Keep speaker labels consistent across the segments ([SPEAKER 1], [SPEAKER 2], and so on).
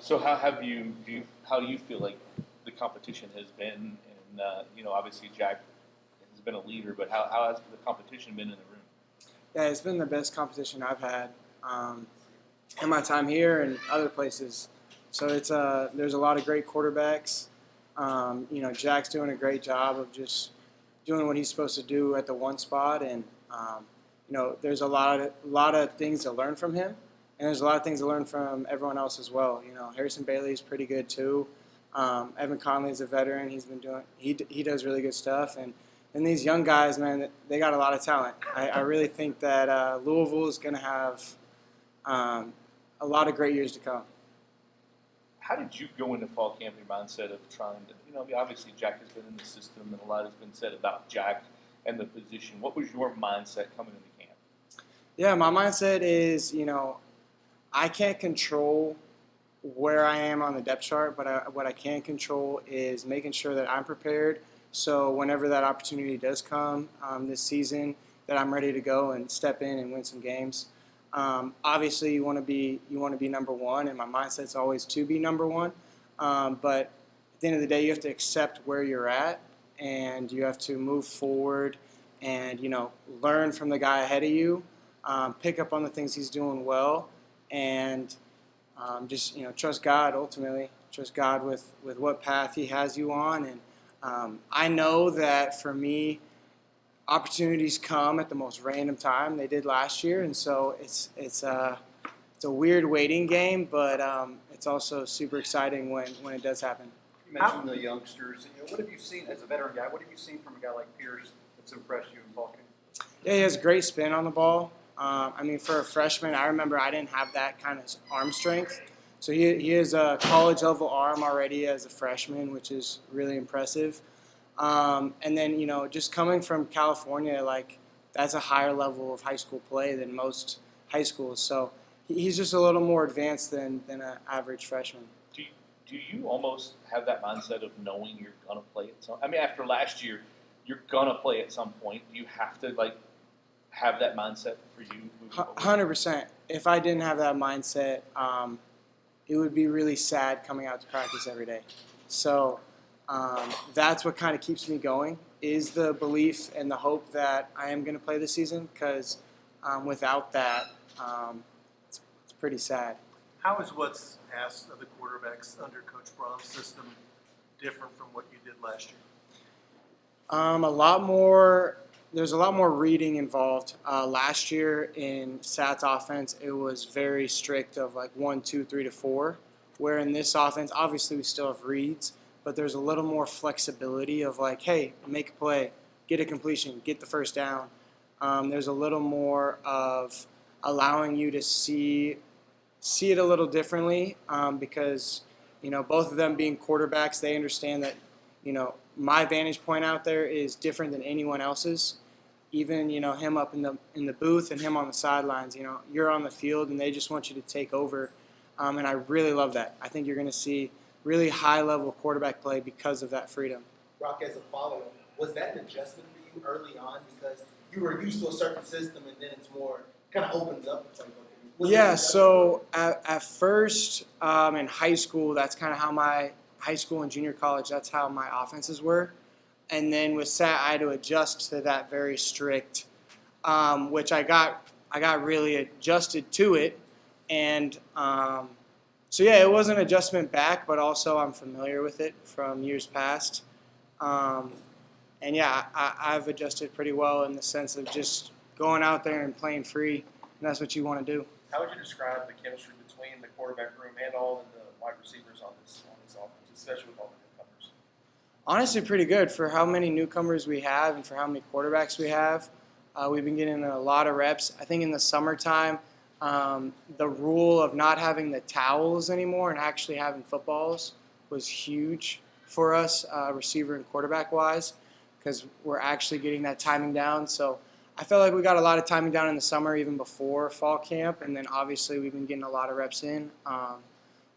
[SPEAKER 1] So how do you feel like the competition has been? And obviously Jack has been a leader, but how has the competition been in the room?
[SPEAKER 2] Yeah, it's been the best competition I've had in my time here and other places. So there's a lot of great quarterbacks. Jack's doing a great job of just doing what he's supposed to do at the one spot, and there's a lot of things to learn from him, and there's a lot of things to learn from everyone else as well. Harrison Bailey's pretty good too. Evan Conley's a veteran. He does really good stuff, and these young guys, man, they got a lot of talent. I really think that Louisville is going to have a lot of great years to come.
[SPEAKER 1] How did you go into fall camp in your mindset of trying to, obviously Jack has been in the system and a lot has been said about Jack and the position. What was your mindset coming into camp?
[SPEAKER 2] Yeah, my mindset is, I can't control where I am on the depth chart, but what I can control is making sure that I'm prepared. So whenever that opportunity does come this season, that I'm ready to go and step in and win some games. Obviously, you want to be number one, and my mindset's always to be number one. But at the end of the day, you have to accept where you're at, and you have to move forward, and learn from the guy ahead of you, pick up on the things he's doing well, and just trust God. Ultimately, trust God with what path He has you on, and I know that for me, opportunities come at the most random time. They did last year, and so it's a weird waiting game, but it's also super exciting when it does happen.
[SPEAKER 3] You mentioned the youngsters. What have you seen as a veteran guy? What have you seen from a guy like Pierce that's impressed you in ball camp?
[SPEAKER 2] Yeah, he has great spin on the ball. For a freshman, I remember I didn't have that kind of arm strength. So he has a college-level arm already as a freshman, which is really impressive. And then, just coming from California, that's a higher level of high school play than most high schools. So he's just a little more advanced than an average freshman.
[SPEAKER 1] Do you almost have that mindset of knowing you're going to play at some – after last year, you're going to play at some point. Do you have to, have that mindset for you?
[SPEAKER 2] 100%. If I didn't have that mindset, it would be really sad coming out to practice every day. So that's what kind of keeps me going, is the belief and the hope that I am going to play this season, because without that, it's pretty sad.
[SPEAKER 4] How is what's asked of the quarterbacks under Coach Brom's system different from what you did last year?
[SPEAKER 2] There's a lot more reading involved. Last year in Sat's offense, it was very strict of 1, 2, 3 to 4, where in this offense, obviously we still have reads, but there's a little more flexibility of hey, make a play, get a completion, get the first down. There's a little more of allowing you to see it a little differently, because both of them being quarterbacks, they understand that my vantage point out there is different than anyone else's. Even him up in the booth and him on the sidelines. You're on the field and they just want you to take over, and I really love that. I think you're going to see really high-level quarterback play because of that freedom.
[SPEAKER 5] Rock, as a follow-up, was that an adjustment for you early on because you were used to a certain system and then it's more kind of opens up the playbook?
[SPEAKER 2] Yeah, so at first in high school, that's kind of how my high school and junior college, that's how my offenses were. And then with Sat, I had to adjust to that very strict, which I got really adjusted to it. And so, yeah, it was an adjustment back, but also I'm familiar with it from years past. And, yeah, I've adjusted pretty well in the sense of just going out there and playing free, and that's what you want to do.
[SPEAKER 3] How would you describe the chemistry between the quarterback room and all of the wide receivers on this offense, especially with all the newcomers?
[SPEAKER 2] Honestly, pretty good for how many newcomers we have and for how many quarterbacks we have. We've been getting a lot of reps. I think in the summertime, the rule of not having the towels anymore and actually having footballs was huge for us, receiver and quarterback-wise, because we're actually getting that timing down. So I felt like we got a lot of timing down in the summer, even before fall camp, and then obviously we've been getting a lot of reps in. But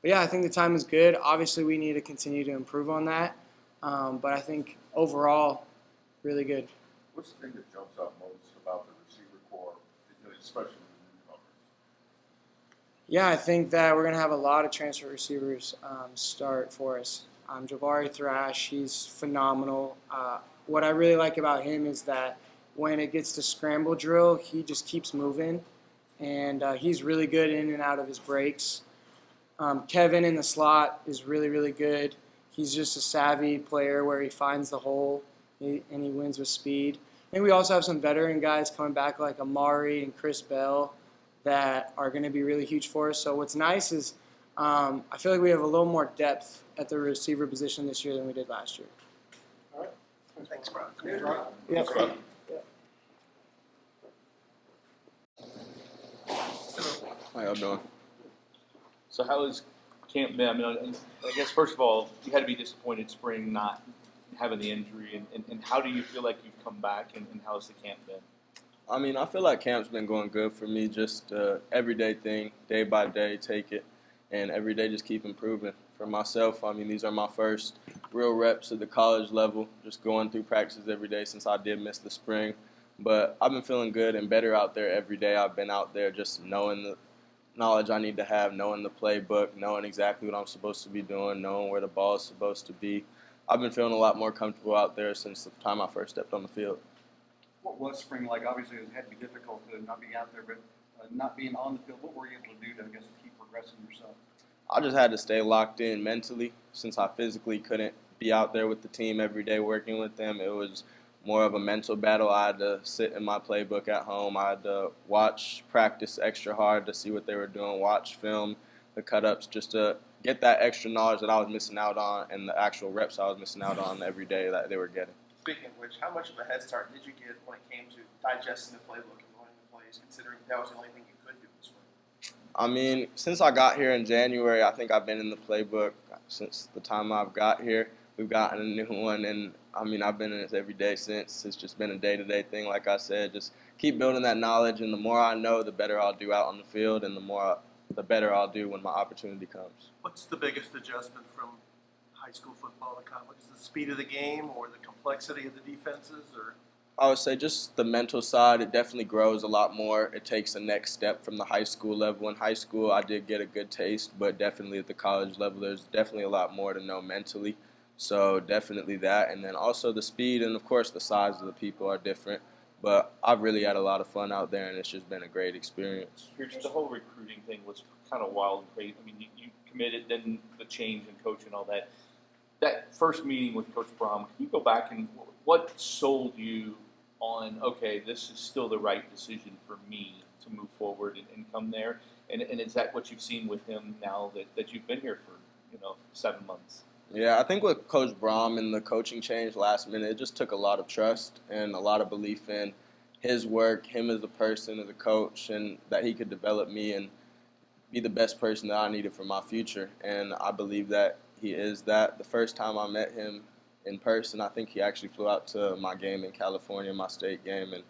[SPEAKER 2] yeah, I think the time is good. Obviously, we need to continue to improve on that. But I think overall, really good.
[SPEAKER 6] What's the thing that jumps out most about the receiver corps, especially with the
[SPEAKER 2] Yeah, I think that we're going to have a lot of transfer receivers start for us. Jabari Thrash, he's phenomenal. What I really like about him is that when it gets to scramble drill, he just keeps moving, and he's really good in and out of his breaks. Kevin in the slot is really, really good. He's just a savvy player where he finds the hole and he wins with speed. And we also have some veteran guys coming back like Amari and Chris Bell that are going to be really huge for us. So what's nice is I feel like we have a little more depth at the receiver position this year than we did last year.
[SPEAKER 4] All right. Thanks, Brian.
[SPEAKER 2] Yeah.
[SPEAKER 1] Thanks, Rob.
[SPEAKER 6] How y'all doing?
[SPEAKER 1] So how has camp been? I mean, I guess first of all, you had to be disappointed spring not having the injury, and how do you feel like you've come back, and how's the camp been?
[SPEAKER 6] I mean, I feel like camp's been going good for me. Just everyday thing, day by day, take it, and every day just keep improving. For myself, I mean, these are my first real reps at the college level, just going through practices every day since I did miss the spring. But I've been feeling good and better out there every day. I've been out there just knowing the knowledge I need to have, knowing the playbook, knowing exactly what I'm supposed to be doing, knowing where the ball is supposed to be. I've been feeling a lot more comfortable out there since the time I first stepped on the field.
[SPEAKER 7] What was spring like? Obviously, it had to be difficult to not be out there, but not being on the field, what were you able to do to, I guess, keep progressing yourself?
[SPEAKER 6] I just had to stay locked in mentally since I physically couldn't be out there with the team every day working with them. It was more of a mental battle. I had to sit in my playbook at home. I had to watch practice extra hard to see what they were doing, watch film, the cut-ups, just to get that extra knowledge that I was missing out on and the actual reps I was missing out on every day that they were getting.
[SPEAKER 3] Speaking of which, how much of a head start did you get when it came to digesting the playbook and learning the plays, considering that was the only thing you could do this spring?
[SPEAKER 6] I mean, since I got here in January, I think I've been in the playbook since the time I've got here. We've gotten a new one, and I mean, I've been in it every day since. It's just been a day-to-day thing, like I said. Just keep building that knowledge, and the more I know, the better I'll do out on the field, and the better I'll do when my opportunity comes.
[SPEAKER 4] What's the biggest adjustment from high school football to college? Is it the speed of the game or the complexity of the defenses, or?
[SPEAKER 6] I would say just the mental side, it definitely grows a lot more. It takes a next step from the high school level. In high school, I did get a good taste, but definitely at the college level, there's definitely a lot more to know mentally. So definitely that. And then also the speed and, of course, the size of the people are different. But I've really had a lot of fun out there, and it's just been a great experience.
[SPEAKER 1] Here's the whole recruiting thing was kind of wild and crazy. I mean, you committed, then the change in coach and all that. That first meeting with Coach Brom, can you go back and what sold you on, okay, this is still the right decision for me to move forward and come there? And is that what you've seen with him now that you've been here for, 7 months?
[SPEAKER 6] Yeah, I think with Coach Brom and the coaching change last minute, it just took a lot of trust and a lot of belief in his work, him as a person, as a coach, and that he could develop me and be the best person that I needed for my future. And I believe that he is that. The first time I met him in person, I think he actually flew out to my game in California, my state game, and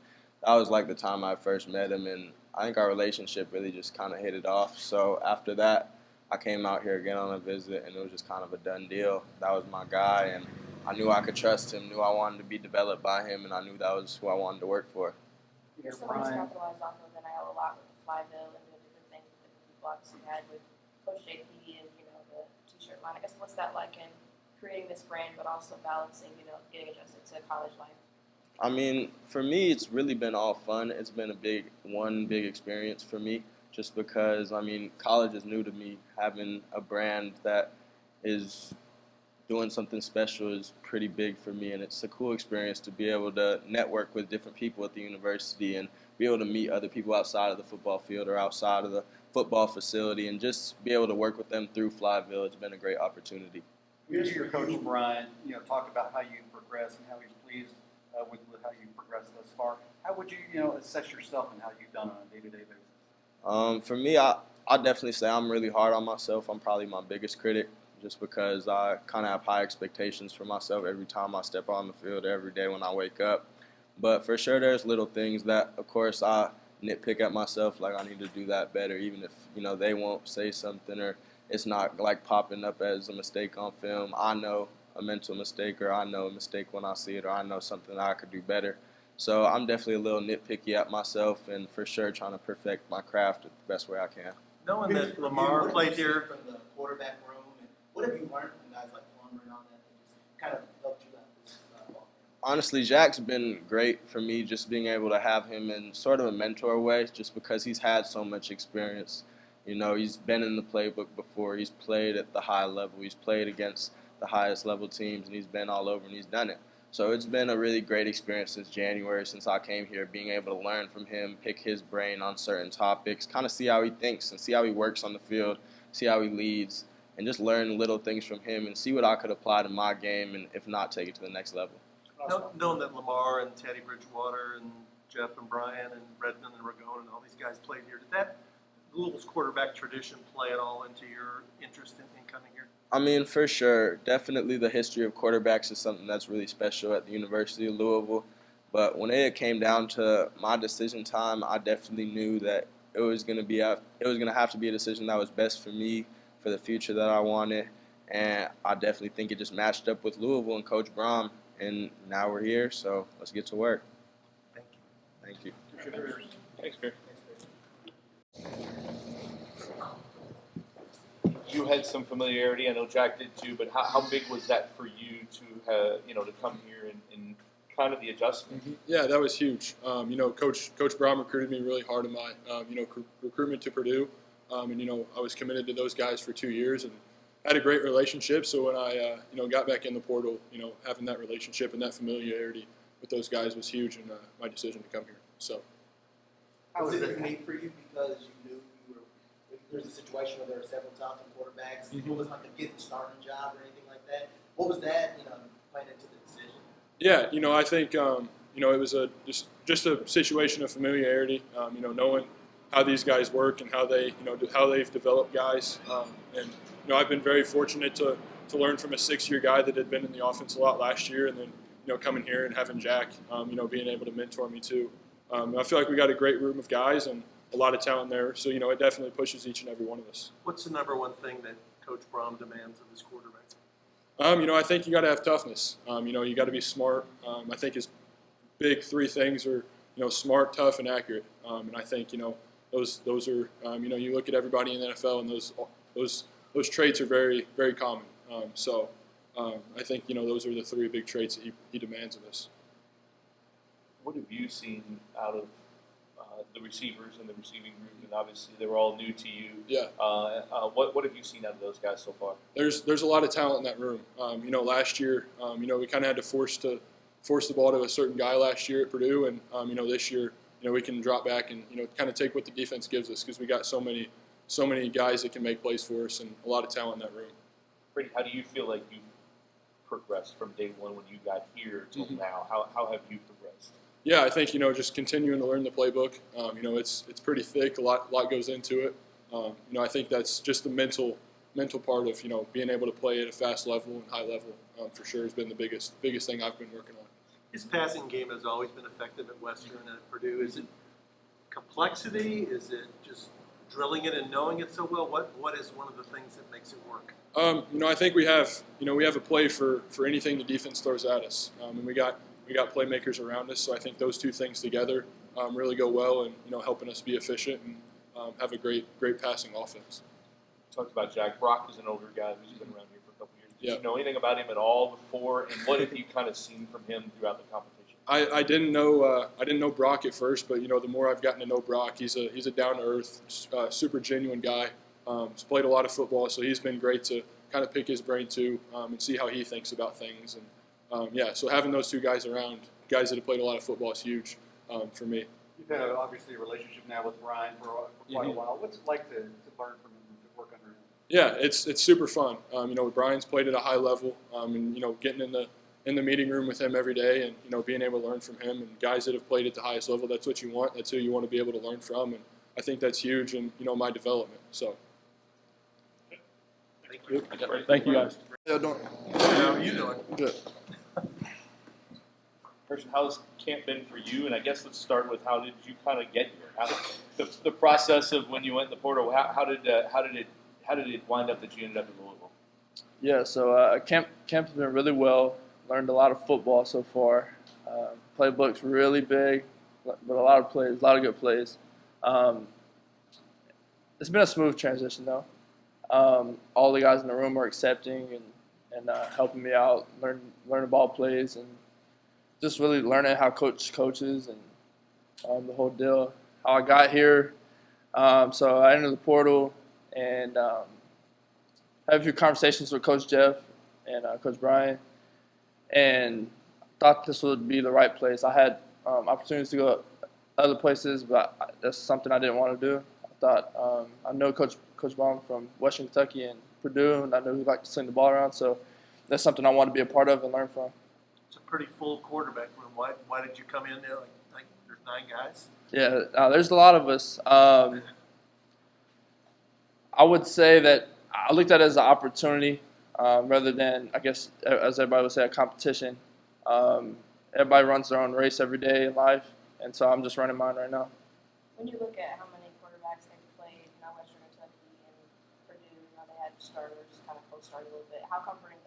[SPEAKER 6] that was like the time I first met him, and I think our relationship really just kind of hit it off. So after that, I came out here again on a visit, and it was just kind of a done deal. That was my guy, and I knew I could trust him, knew I wanted to be developed by him, and I knew that was who I wanted to work for.
[SPEAKER 8] You're somebody's capitalized off of NIL a lot with the Flyville and the different things that different people obviously had with Coach JP and, the t-shirt line. I guess what's that like in creating this brand but also balancing, getting adjusted to college life?
[SPEAKER 6] I mean, for me, it's really been all fun. It's been one big experience for me just because, I mean, college is new to me. Having a brand that is doing something special is pretty big for me, and it's a cool experience to be able to network with different people at the university and be able to meet other people outside of the football field or outside of the football facility and just be able to work with them through Flyville. It's been a great opportunity.
[SPEAKER 7] We hear your coach Brian, talk about how you progress and how he's pleased with how you progressed thus far. How would you, assess yourself and how you've done on a day-to-day basis?
[SPEAKER 6] For me, I definitely say I'm really hard on myself. I'm probably my biggest critic just because I kind of have high expectations for myself every time I step on the field, every day when I wake up. But for sure, there's little things that, of course, I nitpick at myself, like I need to do that better, even if, they won't say something or it's not like popping up as a mistake on film. I know a mental mistake, or I know a mistake when I see it, or I know something that I could do better. So I'm definitely a little nitpicky at myself, and for sure trying to perfect my craft the best way I can.
[SPEAKER 4] Knowing that Lamar played here,
[SPEAKER 5] from the quarterback room, and what have you learned from guys like Plummer and all that just kind of helped you out this ball?
[SPEAKER 6] Honestly, Jack's been great for me, just being able to have him in sort of a mentor way, just because he's had so much experience. You know, he's been in the playbook before. He's played at the high level. He's played against the highest level teams, and he's been all over, and he's done it. So it's been a really great experience since January, since I came here, being able to learn from him, pick his brain on certain topics, kind of see how he thinks and see how he works on the field, see how he leads, and just learn little things from him and see what I could apply to my game and, if not, take it to the next level.
[SPEAKER 4] knowing that Lamar and Teddy Bridgewater and Jeff and Brian and Redmond and Ragone and all these guys played here, did that Louisville's quarterback tradition play at all into your interest in coming here?
[SPEAKER 6] I mean, for sure. Definitely the history of quarterbacks is something that's really special at the University of Louisville. But when it came down to my decision time, I definitely knew that it was going to have to be a decision that was best for me, for the future that I wanted. And I definitely think it just matched up with Louisville and Coach Brom. And now we're here, so let's get to work.
[SPEAKER 4] Thank you.
[SPEAKER 6] Thank you.
[SPEAKER 1] Thanks, Gary. You had some familiarity. I know Jack did too. But how big was that for you to come here and kind of the adjustment?
[SPEAKER 9] Yeah, that was huge. Coach Brown recruited me really hard in my recruitment to Purdue, and I was committed to those guys for 2 years and had a great relationship. So when I got back in the portal, having that relationship and that familiarity with those guys was huge in my decision to come here. So.
[SPEAKER 5] Was it unique for you because you knew there's a situation where there are several talented quarterbacks? It was like a getting starting job or anything like that. What was that, playing into the decision?
[SPEAKER 9] Yeah, I think it was just a situation of familiarity. Knowing how these guys work and how they've developed guys, and I've been very fortunate to learn from a 6-year guy that had been in the offense a lot last year, and then coming here and having Jack, being able to mentor me too. I feel like we got a great room of guys and a lot of talent there, so it definitely pushes each and every one of us.
[SPEAKER 4] What's the number one thing that Coach Brom demands of his quarterback?
[SPEAKER 9] I think you got to have toughness. You got to be smart. I think his big 3 things are, smart, tough, and accurate. And I think those are you look at everybody in the NFL, and those traits are very, very common. I think those are the 3 big traits that he demands of us.
[SPEAKER 1] What have you seen out of the receivers in the receiving room? And obviously, they were all new to you.
[SPEAKER 9] Yeah.
[SPEAKER 1] What have you seen out of those guys so far?
[SPEAKER 9] There's a lot of talent in that room. Last year, we kind of had to force the ball to a certain guy last year at Purdue, and this year, we can drop back and kind of take what the defense gives us because we got so many guys that can make plays for us and a lot of talent in that room.
[SPEAKER 1] Brady, how do you feel like you've progressed from day one when you got here till now? How have you progressed?
[SPEAKER 9] Yeah, I think just continuing to learn the playbook. It's pretty thick. A lot goes into it. I think that's just the mental part of being able to play at a fast level and high level. For sure has been the biggest thing I've been working on.
[SPEAKER 4] His passing game has always been effective at Western and at Purdue. Is it complexity? Is it just drilling it and knowing it so well? What is one of the things that makes it work?
[SPEAKER 9] I think we have a play for anything the defense throws at us, and we got playmakers around us. So I think those 2 things together really go well and helping us be efficient and have a great passing offense.
[SPEAKER 1] Talked about Jack. Brock is an older guy who's been around here for a couple years. Did
[SPEAKER 9] Yeah.
[SPEAKER 1] you know anything about him at all before? And what have you kind of seen from him throughout the competition?
[SPEAKER 9] I didn't know Brock at first, but the more I've gotten to know Brock, he's a down to earth, super genuine guy. He's played a lot of football, so he's been great to kind of pick his brain too and see how he thinks about things. And so having those 2 guys around, guys that have played a lot of football, is huge for me.
[SPEAKER 7] You've had obviously a relationship now with Brian for quite a while. What's it like to learn from him and to work under him?
[SPEAKER 9] Yeah, it's super fun. Brian's played at a high level, and getting in the meeting room with him every day, and being able to learn from him and guys that have played at the highest level. That's what you want. That's who you want to be able to learn from, and I think that's huge in my development. So. Thank you guys.
[SPEAKER 4] How are you doing?
[SPEAKER 9] Good.
[SPEAKER 1] Person, how's camp been for you? And I guess let's start with how did you kind of get here? The process of when you went in the portal. How did it wind up that you ended up in Louisville?
[SPEAKER 10] Yeah, so camp's been really well. Learned a lot of football so far. Playbook's really big, but a lot of plays, a lot of good plays. it's been a smooth transition though. All the guys in the room are accepting and helping me out, learning ball plays, and just really learning how coach coaches and the whole deal. How I got here. So I entered the portal and had a few conversations with Coach Jeff and Coach Brian, and thought this would be the right place. I had opportunities to go other places, but that's something I didn't want to do. I thought I know Coach Baum from Western Kentucky and Purdue, and I know he liked to sling the ball around, so that's something I want to be a part of and learn from.
[SPEAKER 4] It's a pretty full quarterback room. Why did you come in there like there's 9 guys?
[SPEAKER 10] Yeah, there's a lot of us. I would say that I looked at it as an opportunity rather than, I guess, as everybody would say, a competition. Everybody runs their own race every day in life, and so I'm just running mine right now.
[SPEAKER 8] When you look at how many quarterbacks they've played, Western Kentucky and Purdue, they had starters, kind of co-started a little bit. How comforting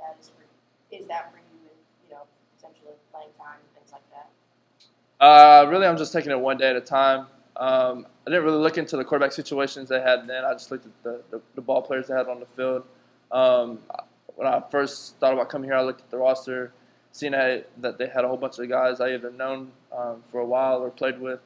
[SPEAKER 8] is that for you, and essentially playing time and things like that?
[SPEAKER 10] Really, I'm just taking it one day at a time. I didn't really look into the quarterback situations they had then. I just looked at the ball players they had on the field. When I first thought about coming here, I looked at the roster, seeing that they had a whole bunch of guys I either known for a while or played with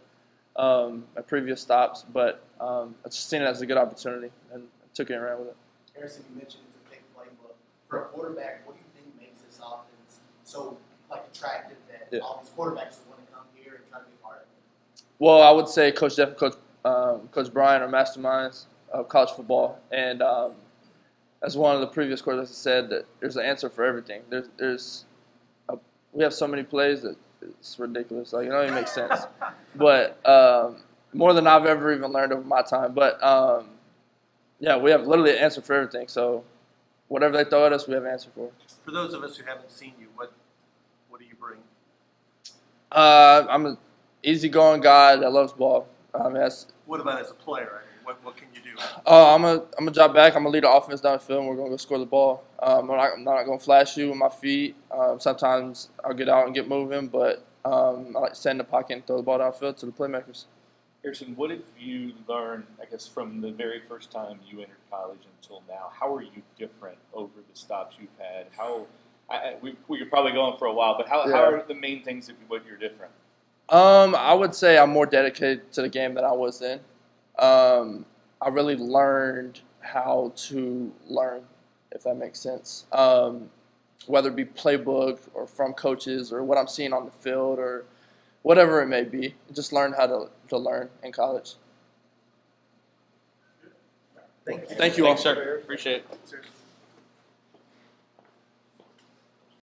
[SPEAKER 10] at previous stops. But I just seen it as a good opportunity and took it and ran with it.
[SPEAKER 5] Harrison, you mentioned it's a big playbook. For a quarterback, what do you think makes this offense so attractive that all these quarterbacks want to come here and try to be part of it?
[SPEAKER 10] Well, I would say Coach Jeff and Coach Brian are masterminds of college football, and as one of the previous quarterbacks said, that there's an answer for everything. We have so many plays that it's ridiculous. It don't even make sense. But more than I've ever even learned over my time. But yeah, we have literally an answer for everything. So whatever they throw at us, we have an answer for.
[SPEAKER 4] For those of us who haven't seen you, what do you bring?
[SPEAKER 10] I'm an easygoing guy that loves ball.
[SPEAKER 4] What about as a player? What can you do?
[SPEAKER 10] I'm a drop back. I'm gonna lead the offense down the field, and we're gonna go score the ball. I'm not gonna flash you with my feet. Sometimes I'll get out and get moving, but I like to stand in the pocket and throw the ball downfield to the playmakers.
[SPEAKER 1] Harrison, what have you learned, I guess, from the very first time you entered college until now? How are you different over the stops you've had? We could probably go on for a while, but how are the main things of what you're different?
[SPEAKER 10] I would say I'm more dedicated to the game than I was then. I really learned how to learn, if that makes sense. Whether it be playbook or from coaches or what I'm seeing on the field or whatever it may be. Just learn how to learn in college.
[SPEAKER 4] Thank you.
[SPEAKER 10] Thank you all.
[SPEAKER 1] Thanks, sir. Appreciate it.
[SPEAKER 4] Seriously.